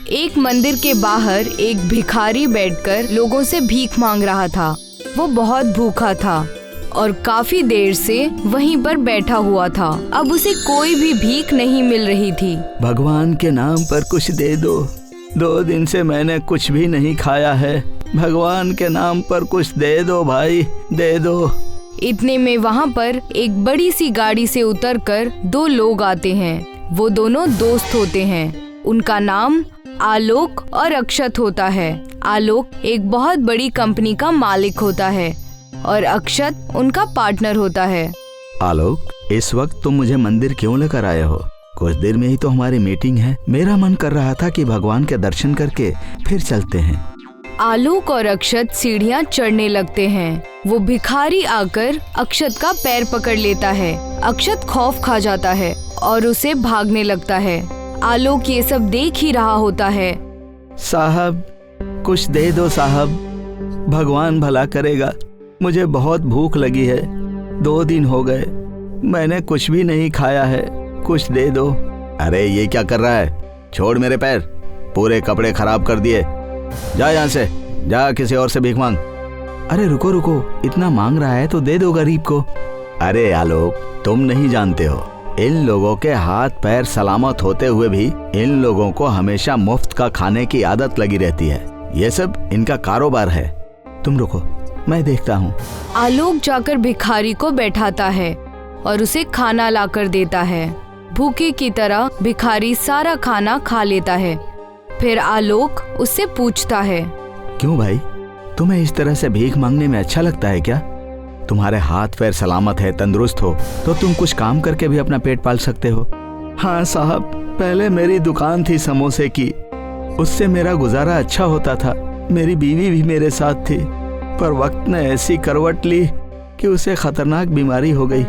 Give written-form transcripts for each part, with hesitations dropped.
एक मंदिर के बाहर एक भिखारी बैठकर लोगों से भीख मांग रहा था। वो बहुत भूखा था और काफी देर से वहीं पर बैठा हुआ था। अब उसे कोई भी भीख नहीं मिल रही थी। भगवान के नाम पर कुछ दे दो, 2 दिन से मैंने कुछ भी नहीं खाया है। भगवान के नाम पर कुछ दे दो भाई, दे दो। इतने में वहाँ पर एक बड़ी सी गाड़ी से उतरकर 2 लोग आते हैं। वो दोनों दोस्त होते हैं। उनका नाम आलोक और अक्षत होता है। आलोक एक बहुत बड़ी कंपनी का मालिक होता है और अक्षत उनका पार्टनर होता है। आलोक, इस वक्त तुम मुझे मंदिर क्यों लेकर आए हो? कुछ देर में ही तो हमारी मीटिंग है। मेरा मन कर रहा था कि भगवान के दर्शन करके फिर चलते हैं। आलोक और अक्षत सीढ़ियाँ चढ़ने लगते हैं। वो भिखारी आकर अक्षत का पैर पकड़ लेता है। अक्षत खौफ खा जाता है और उसे भागने लगता है। आलोक ये सब देख ही रहा होता है। साहब, कुछ दे दो साहब, भगवान भला करेगा। मुझे बहुत भूख लगी है, 2 दिन हो गए, मैंने कुछ भी नहीं खाया है, कुछ दे दो। अरे ये क्या कर रहा है? छोड़ मेरे पैर, पूरे कपड़े खराब कर दिए। जा यहाँ से, जा किसी और से भीख मांग। अरे रुको रुको, इतना मांग रहा है तो दे दो गरीब को। अरे आलोक, तुम नहीं जानते हो, इन लोगों के हाथ पैर सलामत होते हुए भी इन लोगों को हमेशा मुफ्त का खाने की आदत लगी रहती है। ये सब इनका कारोबार है। तुम रुको, मैं देखता हूँ। आलोक जाकर भिखारी को बैठाता है और उसे खाना लाकर देता है। भूखे की तरह भिखारी सारा खाना खा लेता है। फिर आलोक उससे पूछता है, क्यों भाई, तुम्हें इस तरह से भीख मांगने में अच्छा लगता है क्या? तुम्हारे हाथ पैर सलामत है, तंदुरुस्त हो तो तुम कुछ काम करके भी अपना पेट पाल सकते हो। हाँ साहब, पहले मेरी दुकान थी समोसे की, उससे मेरा गुजारा अच्छा होता था। मेरी बीवी भी मेरे साथ थी, पर वक्त ने ऐसी करवट ली कि उसे खतरनाक बीमारी हो गई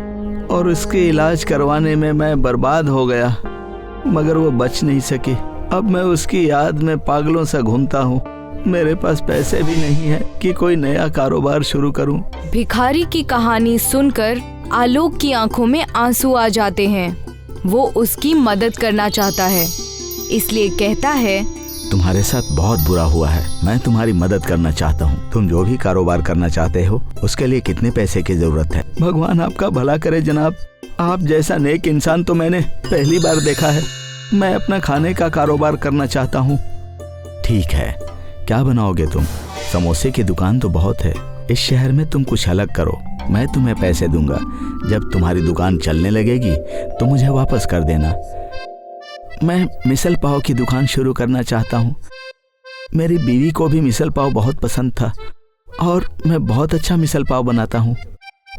और उसके इलाज करवाने में मैं बर्बाद हो गया, मगर वो बच नहीं सकी। अब मैं उसकी याद में पागलों सा घूमता हूँ। मेरे पास पैसे भी नहीं है कि कोई नया कारोबार शुरू करूं। भिखारी की कहानी सुनकर आलोक की आंखों में आंसू आ जाते हैं। वो उसकी मदद करना चाहता है, इसलिए कहता है, तुम्हारे साथ बहुत बुरा हुआ है, मैं तुम्हारी मदद करना चाहता हूँ। तुम जो भी कारोबार करना चाहते हो उसके लिए कितने पैसे की जरूरत है? भगवान आपका भला करे जनाब, आप जैसा नेक इंसान तो मैंने पहली बार देखा है। मैं अपना खाने का कारोबार करना चाहता हूँ। ठीक है, क्या बनाओगे तुम? समोसे की दुकान तो बहुत है, इस शहर में तुम कुछ अलग करो। मैं तुम्हें पैसे दूंगा, जब तुम्हारी दुकान चलने लगेगी तो मुझे वापस कर देना। मैं मिसल पाव की दुकान शुरू करना चाहता हूँ। मेरी बीवी को भी मिसल पाव बहुत पसंद था और मैं बहुत अच्छा मिसल पाव बनाता हूँ।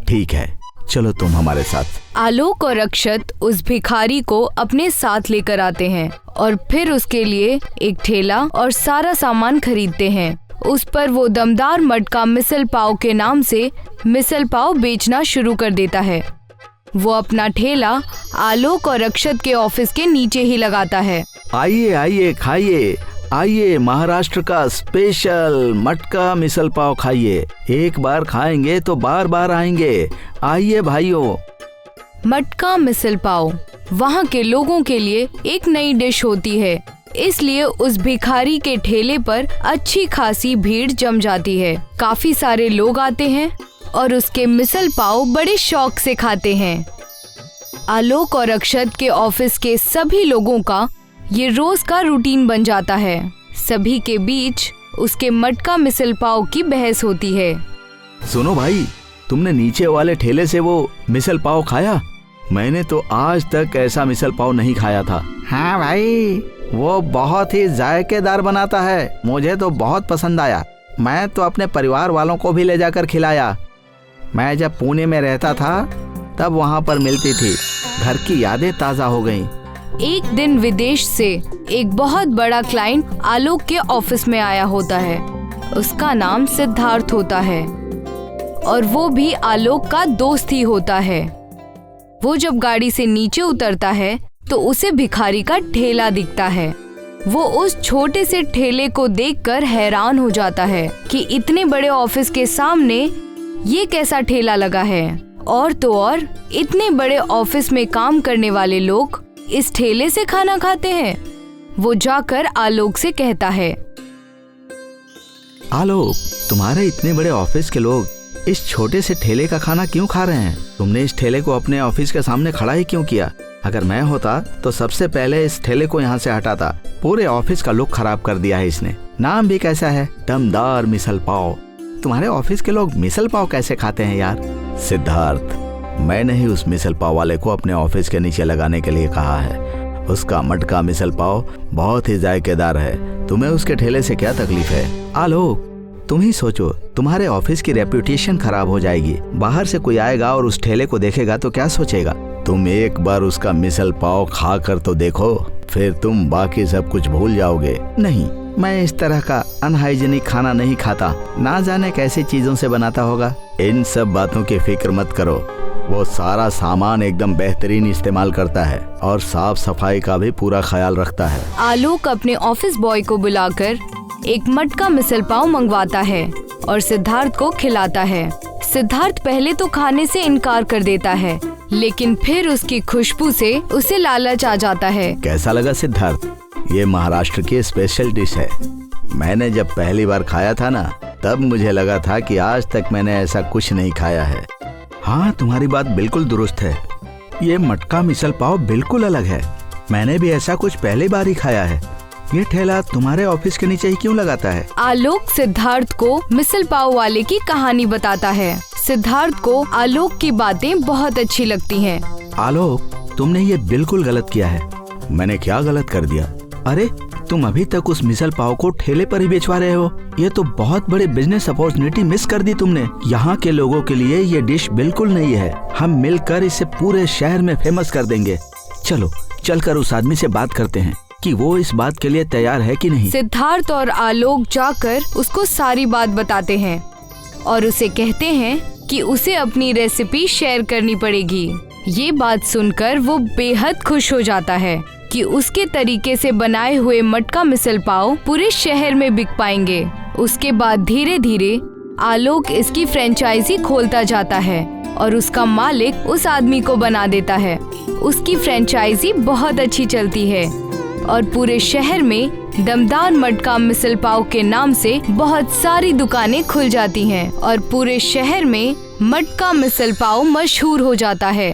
ठीक है, चलो तुम हमारे साथ। आलोक और अक्षत उस भिखारी को अपने साथ लेकर आते हैं और फिर उसके लिए एक ठेला और सारा सामान खरीदते हैं। उस पर वो दमदार मटका मिसल पाव के नाम से मिसल पाव बेचना शुरू कर देता है। वो अपना ठेला आलोक और अक्षत के ऑफिस के नीचे ही लगाता है। आइए आइए, खाइए, आइए, महाराष्ट्र का स्पेशल मटका मिसल पाव खाइए। एक बार खाएंगे तो बार बार आएंगे। आइए भाइयों। मटका मिसल पाव वहाँ के लोगों के लिए एक नई डिश होती है, इसलिए उस भिखारी के ठेले पर अच्छी खासी भीड़ जम जाती है। काफी सारे लोग आते हैं और उसके मिसल पाव बड़े शौक से खाते हैं। आलोक और अक्षत के ऑफिस के सभी लोगों का ये रोज का रूटीन बन जाता है। सभी के बीच उसके मटका मिसल पाव की बहस होती है। सुनो भाई, तुमने नीचे वाले ठेले से वो मिसल पाव खाया? मैंने तो आज तक ऐसा मिसल पाव नहीं खाया था। हाँ भाई, वो बहुत ही जायकेदार बनाता है, मुझे तो बहुत पसंद आया। मैं तो अपने परिवार वालों को भी ले जाकर खिलाया। मैं जब पुणे में रहता था तब वहाँ पर मिलती थी। घर की यादें ताज़ा हो गईं। एक दिन विदेश से एक बहुत बड़ा क्लाइंट आलोक के ऑफिस में आया होता है। उसका नाम सिद्धार्थ होता है और वो भी आलोक का दोस्त ही होता है। वो जब गाड़ी से नीचे उतरता है तो उसे भिखारी का ठेला दिखता है। वो उस छोटे से ठेले को देखकर हैरान हो जाता है कि इतने बड़े ऑफिस के सामने ये कैसा ठेला लगा है। और तो और इतने बड़े ऑफिस में काम करने वाले लोग इस ठेले से खाना खाते हैं। वो जाकर आलोक से कहता है, आलोक, तुम्हारे इतने बड़े ऑफिस के लोग इस छोटे से ठेले का खाना क्यों खा रहे हैं? तुमने इस ठेले को अपने ऑफिस के सामने खड़ा ही क्यों किया? अगर मैं होता तो सबसे पहले इस ठेले को यहाँ से हटाता। पूरे ऑफिस का लुक खराब कर दिया है इसने। नाम भी कैसा है, दमदार मिसल पाव। तुम्हारे ऑफिस के लोग मिसल पाव कैसे खाते हैं यार? सिद्धार्थ, मैंने ही उस मिसल पाव वाले को अपने ऑफिस के नीचे लगाने के लिए कहा है। उसका मटका मिसल पाव बहुत ही जायकेदार है। तुम्हें उसके ठेले से क्या तकलीफ है? आलोक, तुम ही सोचो, तुम्हारे ऑफिस की रेप्यूटेशन खराब हो जाएगी। बाहर से कोई आएगा और उस ठेले को देखेगा तो क्या सोचेगा? तुम एक बार उसका मिसल पाव खा कर तो देखो, फिर तुम बाकी सब कुछ भूल जाओगे। नहीं, मैं इस तरह का अनहाइजीनिक खाना नहीं खाता। ना जाने कैसी चीजों से बनाता होगा। इन सब बातों की फिक्र मत करो। वो सारा सामान एकदम बेहतरीन इस्तेमाल करता है और साफ सफाई का भी पूरा ख्याल रखता है। आलोक अपने ऑफिस बॉय को बुलाकर एक मटका मिसल पाव मंगवाता है और सिद्धार्थ को खिलाता है। सिद्धार्थ पहले तो खाने से इनकार कर देता है, लेकिन फिर उसकी खुशबू से उसे लालच आ जाता है। कैसा लगा सिद्धार्थ? ये महाराष्ट्र की स्पेशल डिश है। मैंने जब पहली बार खाया था ना, तब मुझे लगा था कि आज तक मैंने ऐसा कुछ नहीं खाया है। हाँ, तुम्हारी बात बिल्कुल दुरुस्त है। ये मटका मिसल पाव बिल्कुल अलग है। मैंने भी ऐसा कुछ पहली बार ही खाया है। ये ठेला तुम्हारे ऑफिस के नीचे ही क्यों लगाता है? आलोक सिद्धार्थ को मिसल पाव वाले की कहानी बताता है। सिद्धार्थ को आलोक की बातें बहुत अच्छी लगती हैं। आलोक, तुमने ये बिल्कुल गलत किया है। मैंने क्या गलत कर दिया? अरे, तुम अभी तक उस मिसल पाव को ठेले पर ही बेचवा रहे हो। ये तो बहुत बड़े बिजनेस अपॉर्चुनिटी मिस कर दी तुमने। यहाँ के लोगों के लिए ये डिश बिल्कुल नहीं है। हम मिलकर इसे पूरे शहर में फेमस कर देंगे। चलो, चलकर उस आदमी से बात करते हैं कि वो इस बात के लिए तैयार है कि नहीं। सिद्धार्थ और आलोक जाकर उसको सारी बात बताते हैं और उसे कहते हैं कि उसे अपनी रेसिपी शेयर करनी पड़ेगी। ये बात सुनकर वो बेहद खुश हो जाता है कि उसके तरीके से बनाए हुए मटका मिसल पाव पूरे शहर में बिक पाएंगे। उसके बाद धीरे धीरे आलोक इसकी फ्रेंचाइजी खोलता जाता है और उसका मालिक उस आदमी को बना देता है। उसकी फ्रेंचाइजी बहुत अच्छी चलती है और पूरे शहर में दमदार मटका मिसल पाव के नाम से बहुत सारी दुकानें खुल जाती हैं और पूरे शहर में मटका मिसल पाव मशहूर हो जाता है।